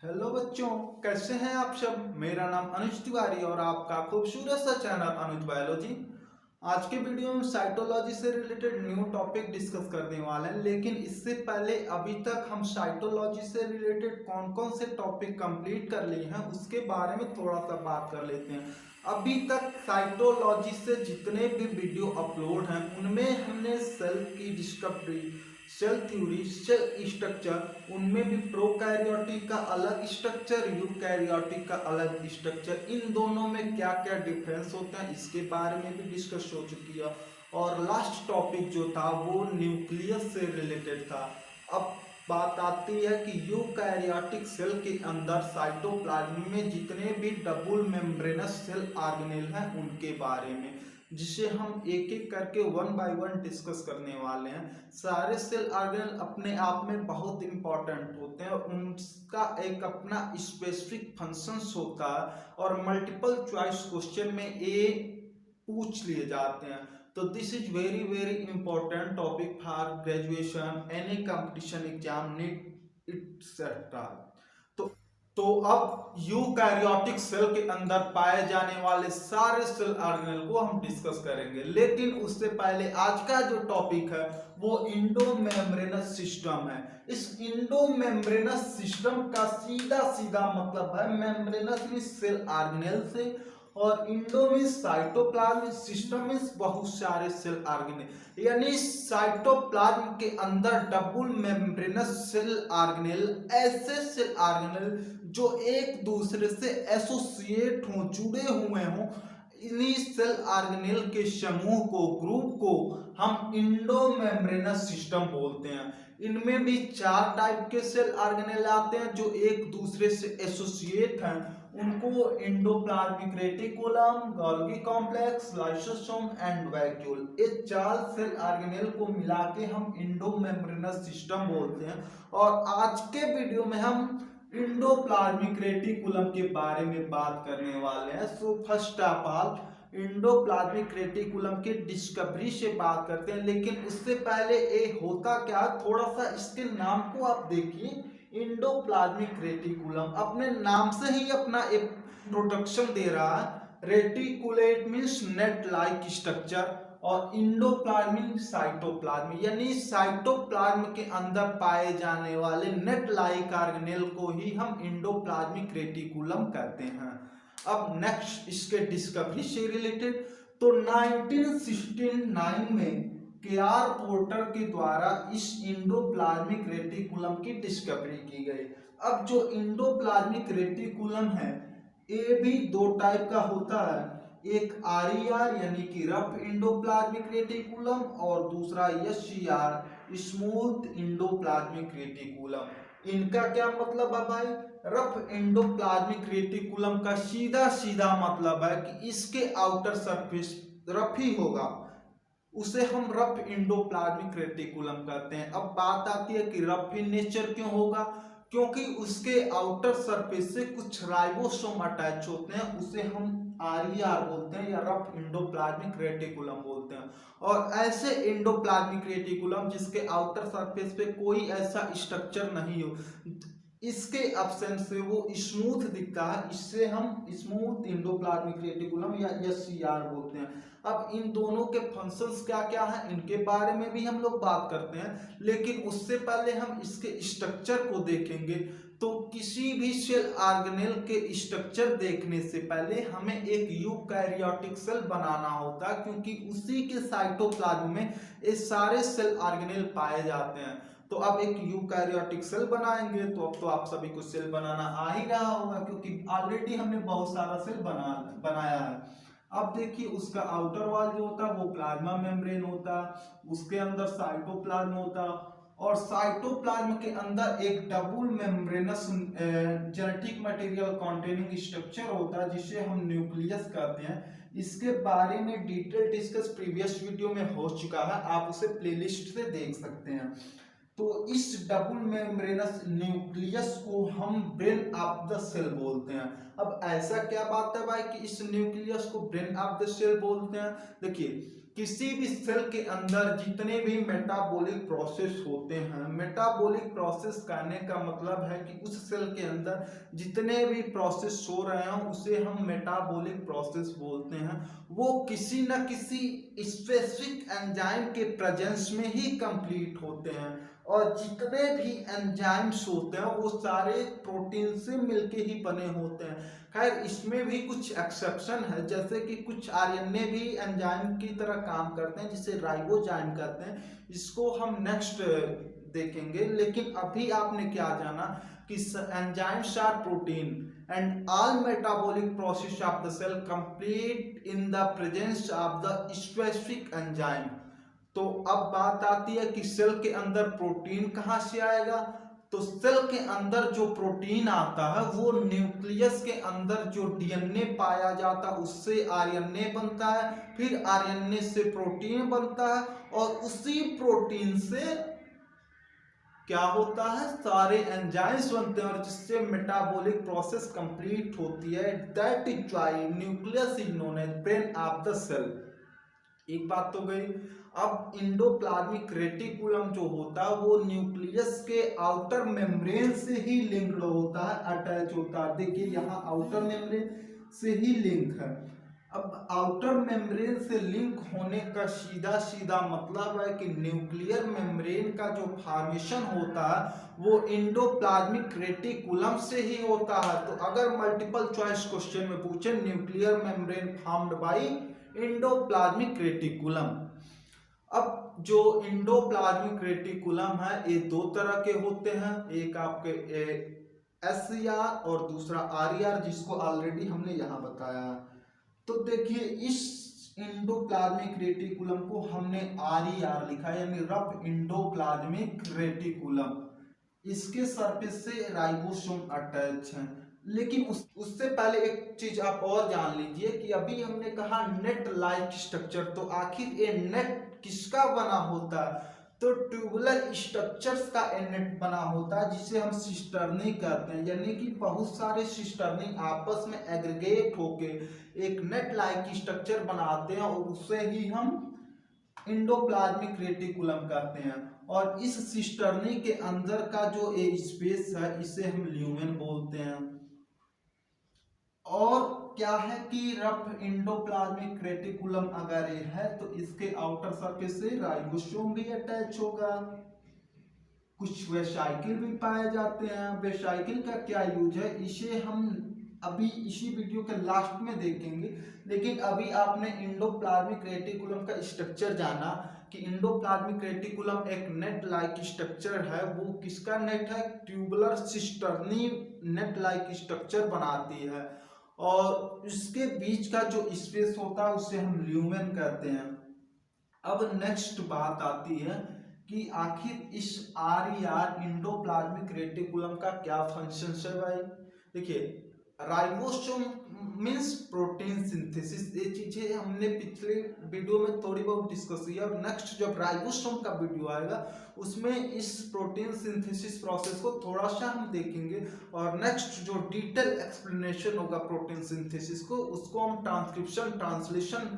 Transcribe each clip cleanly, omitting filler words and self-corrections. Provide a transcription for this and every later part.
Hello बच्चों, कैसे हैं आप सब। मेरा नाम अनुज तिवारी और आपका खूबसूरत सा चैनल अनुज बायोलॉजी। आज के वीडियो में साइटोलॉजी से रिलेटेड न्यू टॉपिक डिस्कस करने वाले हैं, लेकिन इससे पहले अभी तक हम साइटोलॉजी से रिलेटेड कौन कौन से टॉपिक कंप्लीट कर लिए हैं उसके बारे में थोड़ा सा बात कर लेते हैं। अभी तक साइटोलॉजी से जितने भी वीडियो अपलोड हैं उनमें हमने सेल की discovery, cell theory, cell structure, उनमें भी प्रोकैरियोटिक का अलग स्ट्रक्चर, यूकैरियोटिक का अलग स्ट्रक्चर, इन दोनों में क्या क्या डिफरेंस होता है इसके बारे में भी डिस्कस हो चुकी है। और लास्ट टॉपिक जो था वो न्यूक्लियस से रिलेटेड था। अब बात आती है कि यूकैरियोटिक सेल के अंदर साइटोप्लाज्म में जितने भी डबल मेम्ब्रेनस सेल ऑर्गेनेल हैं उनके बारे में, जिसे हम एक एक करके वन बाय वन डिस्कस करने वाले हैं। सारे सेल ऑर्गेनल अपने आप में बहुत इंपॉर्टेंट होते हैं और उनका एक अपना स्पेसिफिक फंक्शंस होता है और मल्टीपल चॉइस क्वेश्चन में ये पूछ लिए जाते हैं। तो this is very very important topic for graduation, any competition exam, NEET etcetera. तो तो अब यूकैरियोटिक सेल के अंदर पाए जाने वाले सारे सेल ऑर्गेनेल को हम डिस्कस करेंगे, लेकिन उससे पहले आज का जो टॉपिक है वो इंडोमेम्ब्रेनस सिस्टम है। इस इंडोमेम्ब्रेनस सिस्टम का सीधा सीधा मतलब है मेम्ब्रेनस में सेल ऑर्गेनेल से, और इंडो में साइटोप्लाज्म, सिस्टम में बहुत सारे सेल ऑर्गेनेल, यानी साइटोप्लाज्म के अंदर डबल मेम्ब्रेनस सेल ऑर्गेनेल, ऐसे सेल ऑर्गेनेल जो एक दूसरे से एसोसिएट हों, जुड़े हुए हों, इन्हीं सेल ऑर्गेनेल के समूह को, ग्रुप को हम इंडोमेम्ब्रेनस सिस्टम बोलते हैं। इनमें भी चार टाइप के सेल ऑर्गेनेल आते हैं जो एक दूसरे से एसोसिएट हैं, उनको endoplasmic reticulum, Golgi complex, lysosome and vacuole, ये चार सेल ऑर्गेनेल को मिला के हम इंडोमेम्ब्रेनस सिस्टम बोलते हैं। और आज के वीडियो में हम इंडोप्लाज्मिक रेटिकुलम के बारे में बात करने वाले हैं। So first of all endoplasmic reticulum के डिस्कवरी से बात करते हैं, लेकिन उससे पहले ये होता क्या, थोड़ा सा इसके नाम को आप देखिए। इंडोप्लाज्मिक रेटिकुलम अपने नाम से ही अपना एक प्रोटेक्शन दे रहा है। Reticulate means net like structure, और इंडोप्लाज्मिक साइटोप्लाज्म यानी साइटोप्लाज्म के अंदर पाए जाने वाले नेट लाइक ऑर्गेनेल को ही हम इंडोप्लाज्मिक रेटिकुलम कहते हैं। अब नेक्स्ट इसके डिस्कवरी से रिलेटेड, तो 1969 में केआर पोर्टर के द्वारा इस इंडोप्लाज्मिक रेटिकुलम की डिस्कवरी की गई। अब जो इंडोप्लाज्मिक रेटिकुलम है ये भी दो टाइप का होता है, एक आरईआर यानी कि रफ इंडोप्लाज्मिक रेटिकुलम, और दूसरा एससीआर स्मूथ इंडोप्लाज्मिक रेटिकुलम। इनका क्या मतलब है भाई। रफ इंडोप्लाज्मिक रेटिकुलम का सीधा सीधा मतलब है कि इसके आउटर सरफेस रफ ही होगा, उसे हम रफ इंडोप्लाज्मिक रेटिकुलम कहते हैं। अब बात आती है कि रफ इन नेचर क्यों होगा, क्योंकि उसके आउटर सरफेस से कुछ राइबोसोम अटैच होते हैं, उसे हम आरईआर बोलते हैं या रफ इंडोप्लाज्मिक रेटिकुलम बोलते हैं। और ऐसे इंडोप्लाज्मिक रेटिकुलम जिसके आउटर सरफेस पे कोई ऐसा स्ट्रक्चर नहीं हो, इसके एब्सेंस से वो स्मूथ दिखता है, इससे हम स्मूथ इंडोप्लाज्मिक रेटिकुलम या एससीआर बोलते हैं। अब इन दोनों के फंक्शंस क्या क्या हैं इनके बारे में भी हम लोग बात करते हैं, लेकिन उससे पहले हम इसके स्ट्रक्चर को देखेंगे। तो किसी भी सेल ऑर्गेनेल के स्ट्रक्चर देखने से पहले हमें एक यूकैरियोटिक सेल बनाना होता है, क्योंकि उसी के साइटोप्लाज्म में ये सारे सेल ऑर्गेनेल पाए जाते हैं। तो अब एक यूकैरियोटिक सेल बनाएंगे, तो अब तो आप सभी को सेल बनाना आ ही रहा होगा, क्योंकि ऑलरेडी हमने बहुत सारा सेल बनाया है। अब देखिए उसका आउटर वॉल जो होता है वो प्लाज्मा मेम्ब्रेन होता है, उसके अंदर साइटोप्लाज्म होता है, और साइटोप्लाज्म के अंदर एक double membranous genetic material containing structure होता है जिसे हम न्यूक्लियस कहते हैं। इसके बारे में डिटेल डिस्कस प्रीवियस वीडियो में हो चुका है, आप उसे प्लेलिस्ट से देख सकते हैं। तो इस डबल मेम्ब्रेनस न्यूक्लियस को हम ब्रेन ऑफ द सेल बोलते हैं। अब ऐसा क्या बात है भाई कि इस न्यूक्लियस को ब्रेन ऑफ द सेल बोलते हैं? देखिए, किसी भी सेल के अंदर जितने भी मेटाबॉलिक प्रोसेस होते हैं, मेटाबॉलिक प्रोसेस कहने का मतलब है कि उस सेल के अंदर जितने भी प्रोसेस हो रहे हैं उसे हम मेटाबॉलिक प्रोसेस बोलते हैं। वो किसी न किसी स्पेसिफिक एंजाइम के प्रेजेंस में ही कंप्लीट होते हैं, और जितने भी एंजाइम्स होते हैं वो सारे प्रोटीन से मिलके ही बने होते हैं। खैर, इसमें भी कुछ एक्सेप्शन है, जैसे कि कुछ आरएनए भी एंजाइम की तरह काम करते हैं जिसे राइबोजाइम कहते हैं। इसको हम नेक्स्ट देखेंगे, लेकिन अभी आपने क्या जाना कि enzymes are protein and all metabolic process of the cell complete in the presence of the specific enzyme. तो अब बात आती है कि सेल के अंदर प्रोटीन कहाँ से आएगा? तो सेल के अंदर जो प्रोटीन आता है वो न्यूक्लियस के अंदर जो डीएनए पाया जाता है उससे आरएनए बनता है, फिर आरएनए से प्रोटीन बनता है, और उसी प्रोटीन से क्या होता है, सारे एंजाइम्स बनते हैं, और जिससे मेटाबॉलिक प्रोसेस कंप्लीट होती है। That is why nucleus is known as brain of the cell. एक बात तो गई। अब इंडोप्लाज्मिक रेटिकुलम जो होता है वो न्यूक्लियस के आउटर मेम्ब्रेन से ही लिंक्ड होता है, अटैच होता है। देखिए यहाँ आउटर मेम्ब्रेन से ही लिंक है। अब आउटर मेम्ब्रेन से लिंक होने का सीधा सीधा मतलब है कि न्यूक्लियर मेम्ब्रेन का जो फॉर्मेशन होता है वो इंडोप्लाज्मिक रेटिकुलम से ही होता है। तो अगर मल्टीपल चॉइस क्वेश्चन में पूछे nuclear membrane formed by endoplasmic reticulum. अब जो इंडोप्लाज्मिक रेटिकुलम है ये दो तरह के होते हैं, एक आपके एसईआर और दूसरा आरईआर, जिसको ऑलरेडी हमने यहाँ बताया है। तो देखिए इस इंडोप्लाज्मिक रेटिकुलम को हमने आरईआर लिखा, यानी रफ इंडोप्लाज्मिक रेटिकुलम। इसके सरफेस से राइबोसोम अटैच है। लेकिन उससे पहले एक चीज आप और जान लीजिए कि अभी हमने कहा नेट लाइक स्ट्रक्चर, तो आखिर ये नेट किसका बना होता है? तो ट्यूबुलर स्ट्रक्चर्स का नेट बना होता है, जिसे हम सिस्टर्नी कहते हैं, यानी कि बहुत सारे सिस्टर्नी आपस में एग्रीगेट होके एक नेट लाइक स्ट्रक्चर बनाते हैं, और उससे ही हम इंडोप्लाज्मिक रेटिकुलम कहते हैं। और इस सिस्टर्नी के अंदर का जो ये स्पेस है इसे हम ल्यूमेन बोलते हैं। और क्या है कि रफ इंडोप्लाज्मिक रेटिकुलम अगर ये है तो इसके आउटर सरफेस से राइबोसोम भी अटैच होगा। कुछ वेसाइकिल भी पाए जाते हैं। वेसाइकिल का क्या यूज है इसे हम अभी इसी वीडियो के लास्ट में देखेंगे, लेकिन अभी आपने इंडोप्लाज्मिक रेटिकुलम का स्ट्रक्चर जाना कि इंडोप्लाज्मिक रेटिकुलम एक नेट लाइक स्ट्रक्चर है। वो किसका नेट है? Tubular cisternae net like structure बनाती है, और इसके बीच का जो स्पेस होता है उसे हम ल्यूमेन कहते हैं। अब नेक्स्ट बात आती है कि आखिर इस आरईआर इंडोप्लाज्मिक रेटिकुलम का क्या फंक्शन है भाई। देखिए, राइबोसोम मींस प्रोटीन सिंथेसिस, ये चीजें हमने पिछले वीडियो में थोड़ी बहुत डिस्कस की है, और नेक्स्ट जब राइबोसोम का वीडियो आएगा उसमें इस प्रोटीन सिंथेसिस प्रोसेस को थोड़ा सा हम देखेंगे, और नेक्स्ट जो डिटेल एक्सप्लेनेशन होगा प्रोटीन सिंथेसिस को उसको हम ट्रांसक्रिप्शन ट्रांसलेशन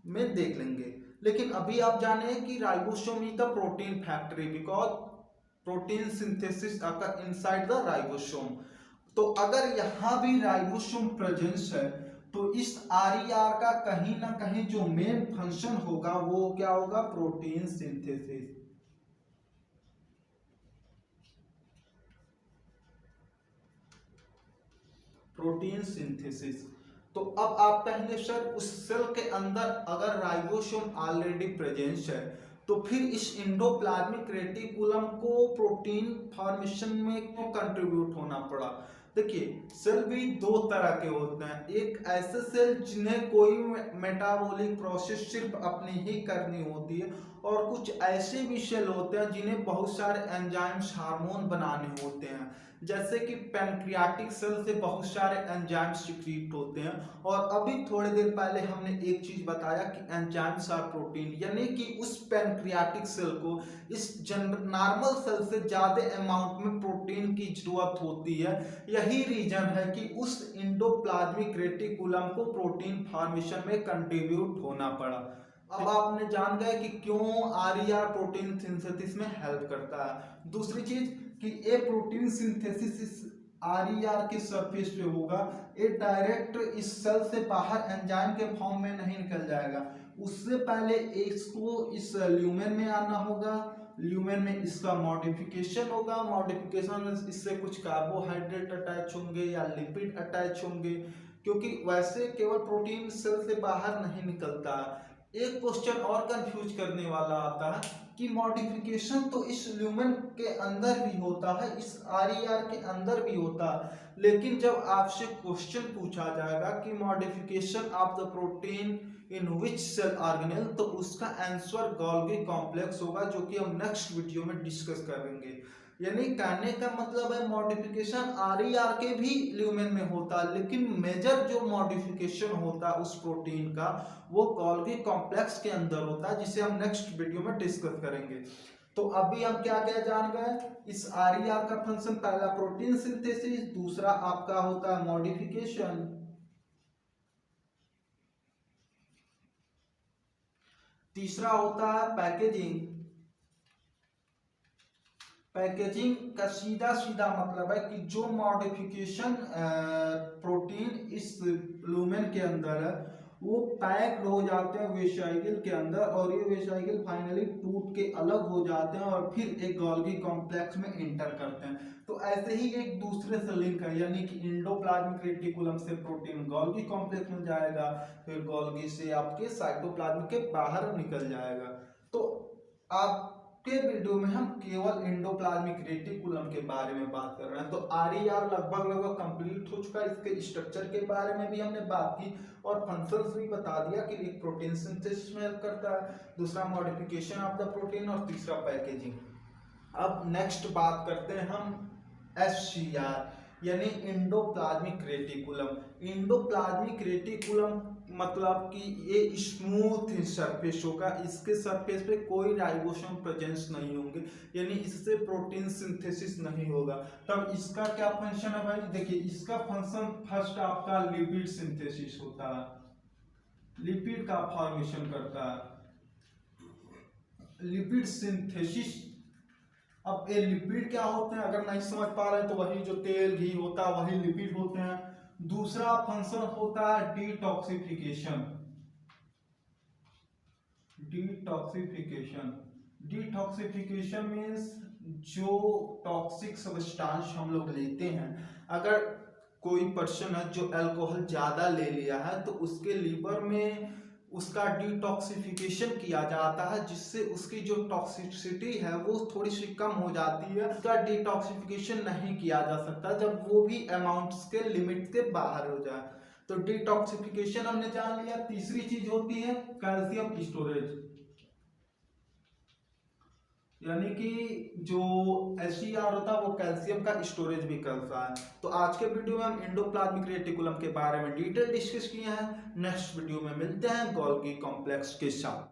में देख लेंगे। लेकिन अभी आप जाने कि ribosome is the protein factory because protein synthesis occur inside the ribosome. तो अगर यहाँ भी राइबोसोम प्रेजेंस है तो इस आरईआर का कहीं ना कहीं जो मेन फंक्शन होगा वो क्या होगा? Protein synthesis. Protein synthesis. तो अब आप कहेंगे सर उस सेल के अंदर अगर राइबोसोम ऑलरेडी प्रेजेंस है तो फिर इस इंडोप्लाज्मिक रेटिकुलम को प्रोटीन फॉर्मेशन में क्यों कंट्रीब्यूट होना पड़ा? देखिए, सेल भी दो तरह के होते हैं। एक ऐसे सेल जिन्हें कोई मेटाबॉलिक प्रोसेस सिर्फ अपनी ही करनी होती है, और कुछ ऐसे भी सेल होते हैं जिन्हें बहुत सारे एंजाइम्स हार्मोन बनाने होते हैं। जैसे कि पैनक्रियाटिक सेल से बहुत सारे एंजाइम्स सिक्रीट होते हैं। और अभी थोड़ी देर पहले हमने एक चीज बताया कि एंजाइम्स आर प्रोटीन, यानी कि उस पैनक्रियाटिक सेल को इस नॉर्मल सेल से ज्यादा अमाउंट में प्रोटीन की जरूरत होती है। यही रीजन है कि उस इंडोप्लाज्मिक रेटिकुलम को प्रोटीन फॉर्मेशन में कंट्रीब्यूट होना पड़ा। अब आपने जान गए कि क्यों आरईआर प्रोटीन सिंथेसिस में हेल्प करता है। दूसरी चीज कि ये प्रोटीन सिंथेसिस इस आरईआर के सरफेस पे होगा, ये डायरेक्ट इस सेल से बाहर एंजाइम के फॉर्म में नहीं निकल जाएगा। उससे पहले इसको इस ल्यूमेन में आना होगा, ल्यूमेन में इसका मॉडिफिकेशन होगा, मॉडिफिकेशन में इससे कुछ कार्बोहाइड्रेट अटैच होंगे या लिपिड अटैच होंगे, क्योंकि वैसे केवल प्रोटीन सेल से बाहर नहीं निकलता। एक क्वेश्चन और कंफ्यूज करने वाला आता है कि मॉडिफिकेशन तो इस ल्यूमेन के अंदर भी होता है, इस आरईआर के अंदर भी होता है, लेकिन जब आपसे क्वेश्चन पूछा जाएगा कि modification of the protein in which cell organelle, तो उसका आंसर गोल्गी कॉम्प्लेक्स होगा, जो कि हम नेक्स्ट वीडियो में डिस्कस करेंगे। यानी कहने का मतलब है मॉडिफिकेशन आरईआर के भी ल्यूमेन में होता है, लेकिन मेजर जो मॉडिफिकेशन होता है उस प्रोटीन का वो गोल्गी कॉम्प्लेक्स के अंदर होता है, जिसे हम नेक्स्ट वीडियो में डिस्कस करेंगे। तो अभी हम क्या क्या जान गए, इस आरईआर का फंक्शन, पहला प्रोटीन सिंथेसिस, दूसरा आपका होता है मॉडिफिकेशन, तीसरा होता है पैकेजिंग। पैकेजिंग का सीधा सीधा मतलब है कि जो मॉडिफिकेशन प्रोटीन इस लूमेन के अंदर है वो पैक्ड हो जाते हैं वेसाइकिल के अंदर, और ये वेसाइकिल फाइनली टूट के अलग हो जाते हैं और फिर एक गोल्गी कॉम्प्लेक्स में एंटर करते हैं। तो ऐसे ही एक दूसरे से लिंक है, यानी कि इंडोप्लाज्मिक रेटिकुलम से प्रोटीन गोल्गी कॉम्प्लेक्स में जाएगा, फिर गोल्गी से आपके साइटोप्लाज्म के बाहर निकल जाएगा। तो आप के वीडियो में हम केवल इंडोप्लाज्मिक रेटिकुलम के बारे में बात कर रहे हैं। तो आरईआर लगभग कंप्लीट हो चुका है, इसके स्ट्रक्चर के बारे में भी हमने बात की और फंक्शंस भी बता दिया कि एक प्रोटीन सिंथेसिस में हेल्प करता है, दूसरा मॉडिफिकेशन ऑफ द प्रोटीन और तीसरा पैकेजिंग। अब नेक्स्ट बात करते हैं हम एससीआर यानी इंडोप्लाज्मिक रेटिकुलम। इंडोप्लाज्मिक रेटिकुलम मतलब कि ये स्मूथ सरफेस होगा, इसके सरफेस पे कोई राइबोसोम प्रेजेंस नहीं होंगे, यानी इससे प्रोटीन सिंथेसिस नहीं होगा। तब इसका क्या फंक्शन है भाई, देखिए इसका फंक्शन फर्स्ट आपका लिपिड सिंथेसिस होता है, लिपिड का फॉर्मेशन करता है, लिपिड सिंथेसिस। अब ये लिपिड क्या होते हैं अगर नहीं समझ पा रहे हैं तो वही जो तेल घी होता है वही लिपिड होते हैं। दूसरा फंक्शन होता है डिटॉक्सिफिकेशन, डिटॉक्सिफिकेशन, डिटॉक्सिफिकेशन मीन्स जो टॉक्सिक सब्सटेंस हम लोग लेते हैं, अगर कोई पर्सन है जो अल्कोहल ज्यादा ले लिया है तो उसके लीवर में उसका डिटॉक्सिफिकेशन किया जाता है, जिससे उसकी जो टॉक्सिसिटी है वो थोड़ी सी कम हो जाती है। उसका डिटॉक्सिफिकेशन नहीं किया जा सकता जब वो भी अमाउंट्स के लिमिट के बाहर हो जाए। तो डिटॉक्सिफिकेशन हमने जान लिया। तीसरी चीज होती है कैल्शियम स्टोरेज, यानी कि जो एससीआर होता है वो कैल्शियम का स्टोरेज भी करता है। तो आज के वीडियो में हम इंडोप्लाज्मिक रेटिकुलम के बारे में डिटेल डिस्कस किए हैं। नेक्स्ट वीडियो में मिलते हैं गोल्गी कॉम्प्लेक्स के साथ।